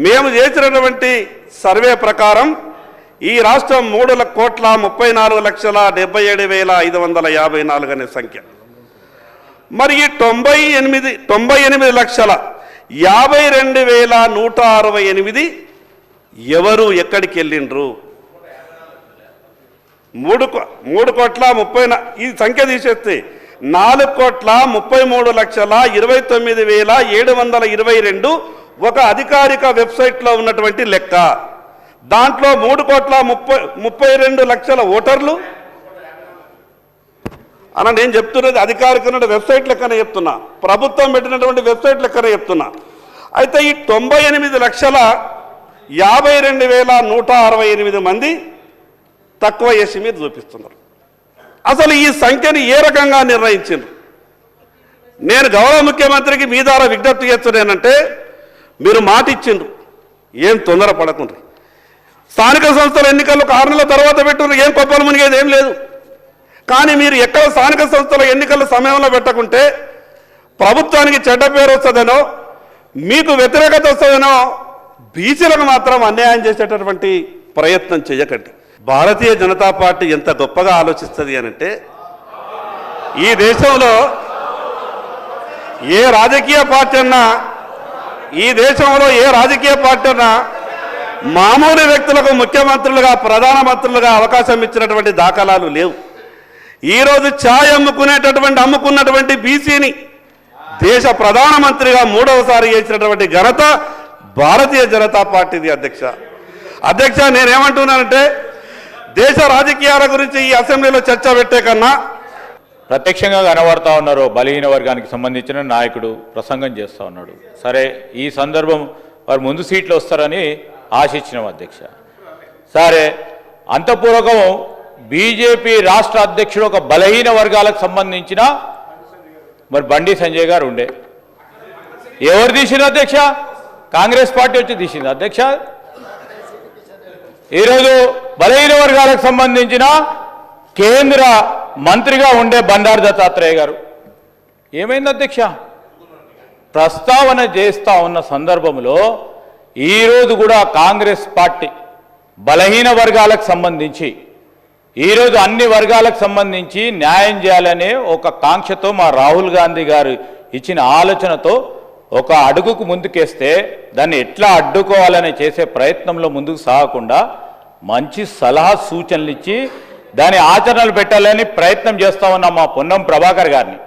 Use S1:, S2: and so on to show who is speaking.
S1: మేము చేసినటువంటి సర్వే ప్రకారం ఈ రాష్ట్రం 3,40,77,554 అనే సంఖ్య. మరి ఈ 98,52,168 ఎవరు ఎక్కడికి వెళ్ళిండ్రు? 3,30,00,000 ఈ సంఖ్య తీసేస్తే 4,33,29,722 ఒక అధికారిక వెబ్సైట్లో ఉన్నటువంటి లెక్క. దాంట్లో 3,32,00,000 ఓటర్లు అన్న. నేను చెప్తున్నది అధికారిక వెబ్సైట్ లెక్కనే చెప్తున్నా, ప్రభుత్వం పెట్టినటువంటి వెబ్సైట్ లెక్కనే చెప్తున్నా. అయితే ఈ 98,52,168 మంది తక్కువ చేసి మీరు చూపిస్తున్నారు. అసలు ఈ సంఖ్యని ఏ రకంగా నిర్ణయించారు? నేను గౌరవ ముఖ్యమంత్రికి మీ ద్వారా విజ్ఞప్తి చేస్తున్నానంటే, మీరు మాట ఇచ్చిండ్రు, ఏం తొందరపడకుండా. స్థానిక సంస్థల ఎన్నికలు 6 నెలల తర్వాత పెట్టుకున్నారు, ఏం కొప్పలు మునిగేది ఏం లేదు. కానీ మీరు ఎక్కడ స్థానిక సంస్థల ఎన్నికల సమయంలో పెట్టకుంటే ప్రభుత్వానికి చెడ్డ పేరు వస్తుందనో, మీకు వ్యతిరేకత వస్తుందనో బీసీలకు మాత్రం అన్యాయం చేసేటటువంటి ప్రయత్నం చేయకండి. భారతీయ జనతా పార్టీ ఎంత గొప్పగా ఆలోచిస్తుంది అనంటే, ఈ దేశంలో ఏ రాజకీయ పార్టీ అన్నా మామూలు వ్యక్తులకు ముఖ్యమంత్రులుగా ప్రధానమంత్రులుగా అవకాశం ఇచ్చినటువంటి దాఖలాలు లేవు. ఈరోజు ఛాయ్ అమ్ముకున్నటువంటి బీసీని దేశ ప్రధానమంత్రిగా 3వసారి చేసినటువంటి ఘనత భారతీయ జనతా పార్టీది. అధ్యక్ష నేనేమంటున్నానంటే, దేశ రాజకీయాల గురించి ఈ అసెంబ్లీలో చర్చ పెట్టే కన్నా
S2: ప్రత్యక్షంగా కనబడతా ఉన్నారు. బలహీన వర్గానికి సంబంధించిన నాయకుడు ప్రసంగం చేస్తూ ఉన్నాడు. సరే, ఈ సందర్భం వారు ముందు సీట్లు వస్తారని ఆశించినాం అధ్యక్ష. సరే, అంతపూర్వకం బీజేపీ రాష్ట్ర అధ్యక్షుడు ఒక బలహీన వర్గాలకు సంబంధించిన మరి బండి సంజయ్ గారు ఉండే. ఎవరు తీసింది అధ్యక్ష? కాంగ్రెస్ పార్టీ వచ్చి తీసింది అధ్యక్ష. ఈరోజు బలహీన వర్గాలకు సంబంధించిన కేంద్ర మంత్రిగా ఉండే బండారు దత్తాత్రేయ గారు ఏమైంది అధ్యక్ష? ప్రస్తావన చేస్తూ ఉన్న సందర్భంలో ఈరోజు కూడా కాంగ్రెస్ పార్టీ బలహీన వర్గాలకు సంబంధించి ఈరోజు అన్ని వర్గాలకు సంబంధించి న్యాయం చేయాలనే ఒక కాంక్షతో మా రాహుల్ గాంధీ గారు ఇచ్చిన ఆలోచనతో ఒక అడుగుకు ముందుకేస్తే దాన్ని ఎట్లా అడ్డుకోవాలని చేసే ప్రయత్నంలో ముందుకు సాగకుండా మంచి సలహా సూచనలు ఇచ్చి దాని ఆచరణలు పెట్టాలని ప్రయత్నం చేస్తా ఉన్న మా పొన్నం ప్రభాకర్ గారిని